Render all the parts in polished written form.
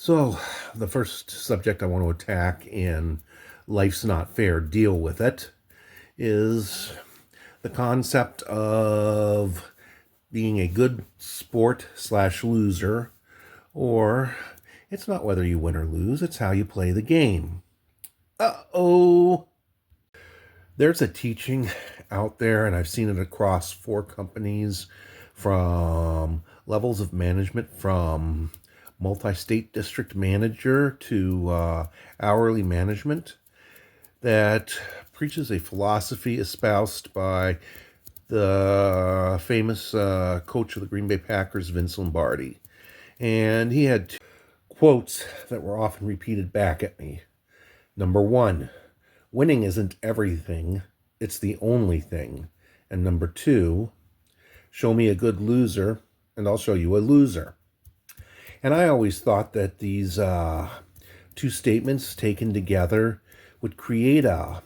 So, the first subject I want to attack in Life's Not Fair, Deal with It, is the concept of being a good sport slash loser, or it's not whether you win or lose, it's how you play the game. Uh-oh. There's a teaching out there, and I've seen it across four companies from levels of management from multi-state district manager to hourly management that preaches a philosophy espoused by the famous coach of the Green Bay Packers, Vince Lombardi. And he had two quotes that were often repeated back at me. Number one, winning isn't everything, it's the only thing. And number two, show me a good loser, and I'll show you a loser. And I always thought that these two statements taken together would create a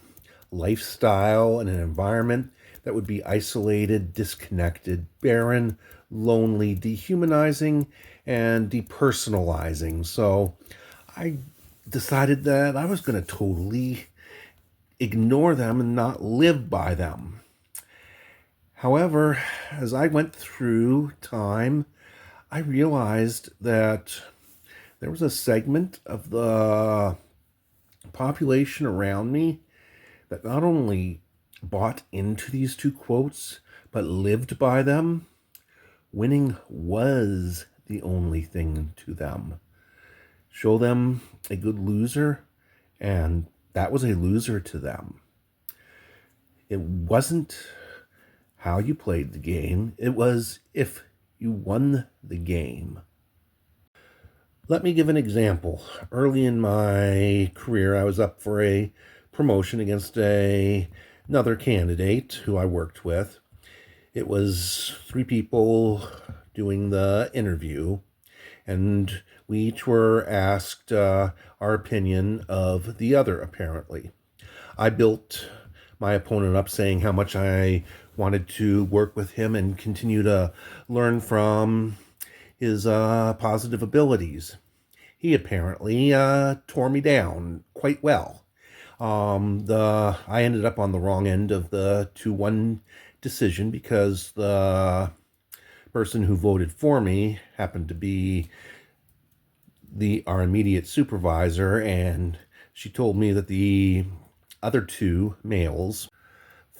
lifestyle and an environment that would be isolated, disconnected, barren, lonely, dehumanizing, and depersonalizing. So I decided that I was going to totally ignore them and not live by them. However, as I went through time, I realized that there was a segment of the population around me that not only bought into these two quotes, but lived by them. Winning was the only thing to them. Show them a good loser, and that was a loser to them. It wasn't how you played the game, it was if you won the game. Let me give an example. Early in my career, I was up for a promotion against another candidate who I worked with. It was three people doing the interview, and we each were asked our opinion of the other, apparently. I built my opponent up saying how much I wanted to work with him and continue to learn from his positive abilities. He apparently tore me down quite well. I ended up on the wrong end of the 2-1 decision because the person who voted for me happened to be our immediate supervisor, and she told me that the other two males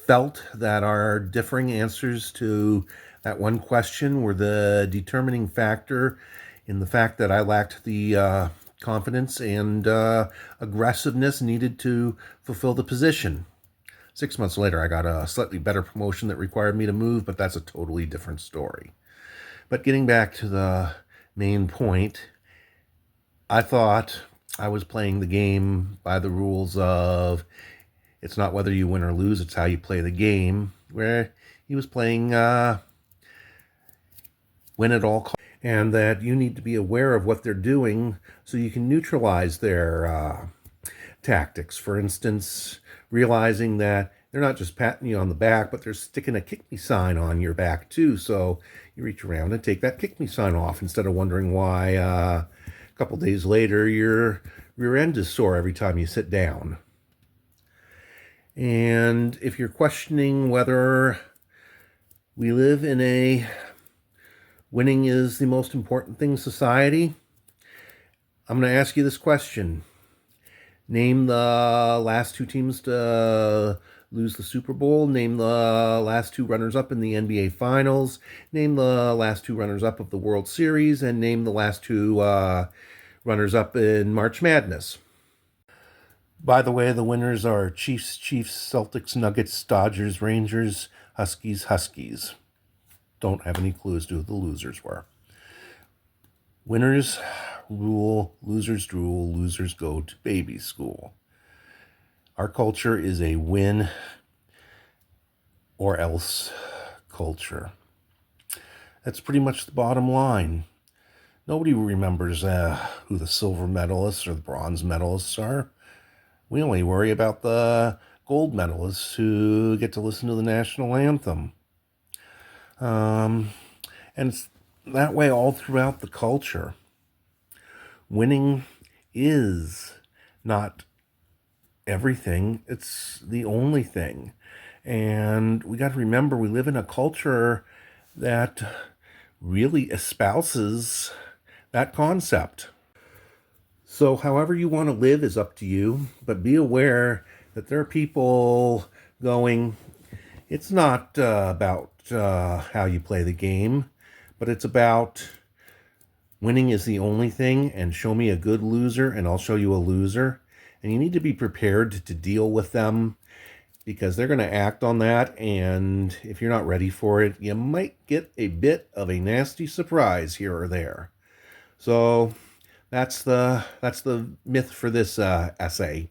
felt that our differing answers to that one question were the determining factor in the fact that I lacked the confidence and aggressiveness needed to fulfill the position. 6 months later, I got a slightly better promotion that required me to move, but that's a totally different story. But getting back to the main point, I thought I was playing the game by the rules of it's not whether you win or lose, it's how you play the game, where he was playing win at all costs, and that you need to be aware of what they're doing so you can neutralize their tactics. For instance, realizing that they're not just patting you on the back, but they're sticking a kick me sign on your back too. So you reach around and take that kick me sign off instead of wondering why a couple days later your rear end is sore every time you sit down. And if you're questioning whether we live in a winning is the most important thing society, I'm going to ask you this question. Name the last two teams to lose the Super Bowl. Name the last two runners-up in the NBA Finals. Name the last two runners-up of the World Series. And name the last two runners-up in March Madness. By the way, the winners are Chiefs, Celtics, Nuggets, Dodgers, Rangers, Huskies. Don't have any clue as to who the losers were. Winners rule, losers drool, losers go to baby school. Our culture is a win or else culture. That's pretty much the bottom line. Nobody remembers who the silver medalists or the bronze medalists are. We only worry about the gold medalists who get to listen to the national anthem. And it's that way all throughout the culture. Winning is not everything, it's the only thing. And we got to remember we live in a culture that really espouses that concept. So, however you want to live is up to you, but be aware that there are people going, it's not about how you play the game, but it's about winning is the only thing, and show me a good loser, and I'll show you a loser. And you need to be prepared to deal with them because they're going to act on that. And if you're not ready for it, you might get a bit of a nasty surprise here or there. So that's the myth for this essay.